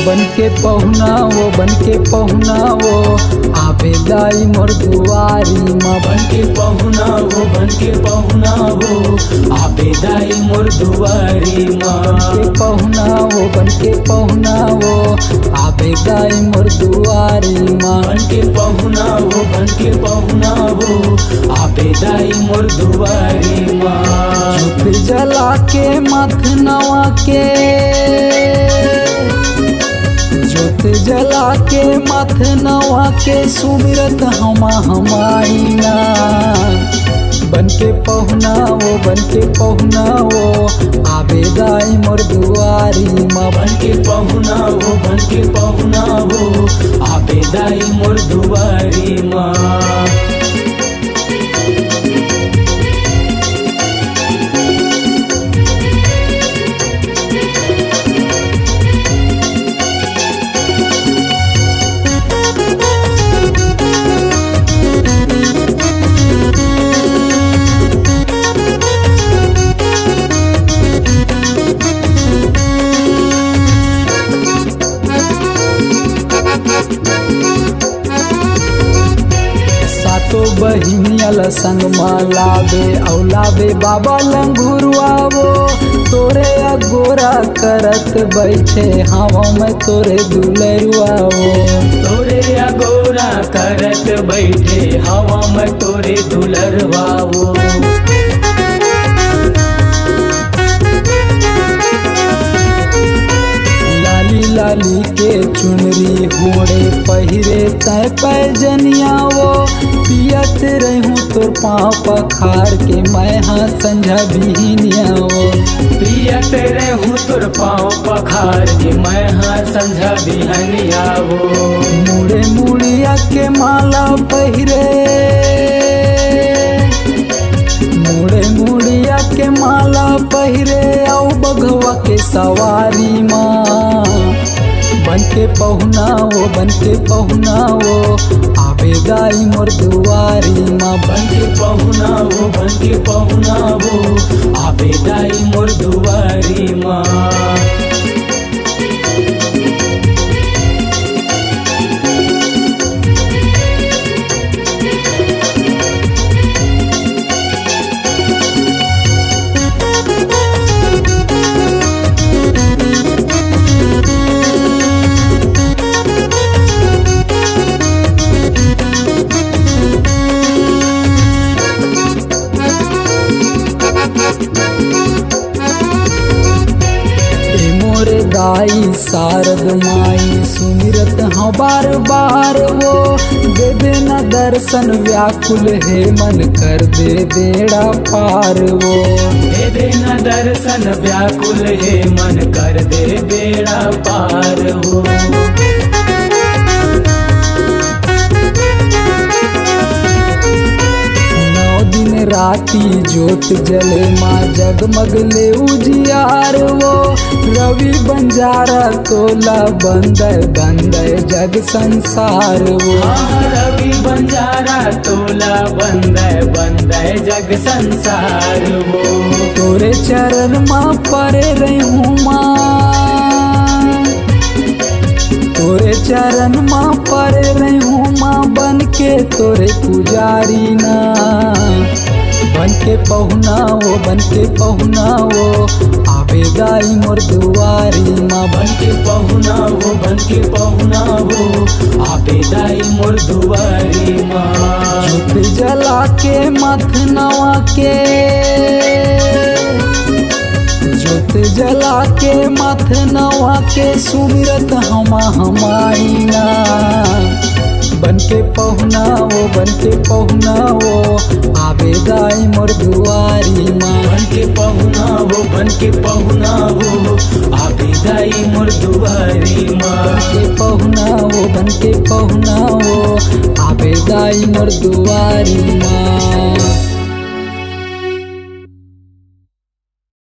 बनके पहुना वो आवे दाई मोर दुआरी माँ। बनके पहुना वो आवे दाई मोर दुआरी माँ। बनके पहुना वो आवे दाई मोर दुआरी माँ। बनके पहुना वो आवे दाई मोर दुआरी माँ। झुक जला के मथ नवा के जोत जला के मथ नवा के सुमिरत हमारी ना। बनके पहुना वो आवे दाई मोर दुआरी माँ। बनके पहुना वो आवे दाई मोर दुआरी माँ। सातो बहिनियल संग लावे औलावे बाबा लंगुरुआ वो। तोरे अगोरा करत बैठे हवा में तोरे दुलरुआ वो। तोरे अगोरा करत बैठे हवा में तोरे दुलरवा वो। लाली के चुनरी होड़े पहिरे तय पैजनिया वो। पियत रहूं तोर पाँव पखार के मैं हाँ संझा बिहनिया वो। पियत रहूं तोर पाँव पखार के मैं हाँ संझा बिहनिया वो। मुड़े मुड़िया के माला पहिरे मुड़िया के माला पहिरे औ बघवा के सवारी माँ। बनके पहुना वो आवे दाई मोर दुआरी माँ। बनके पहुना वो आवे दाई मोर दुआरी माँ। दाई शारद माई सुमिरत हाँ बार बार वो। दे देना दर्शन व्याकुल है मन कर दे बेड़ा पार वो। दे देना दर्शन व्याकुल है मन कर दे बेड़ा पार वो। राती जोत जले माँ जगमग ले उजियार वो। रवि बंजारा तोला बंदय जग संसार वो। रवि बंजारा तोला बंदय जग संसार वो। तोरे चरण माँ परे रहूँ माँ। तोरे चरण माँ परे रहूँ माँ। बन के तोरे पुजारी ना। बनके पहुना वो आवे दाई मोर दुआरी माँ। बनके पहुना वो आवे दाई मोर दुआरी माँ। झुक जला के मथ नवा के जोत जला के मथ नवा के सुमिरत हमारी ना। के पहुना वो बन के पहुना वो आबे दाई मोर दुआरी माँ। बन के पहुना वो बन के पहुना वो आबे दाई मोर दुआरी माँ। के पहुना वो बन के पहुना वो आबे दाई मोर दुआरी माँ।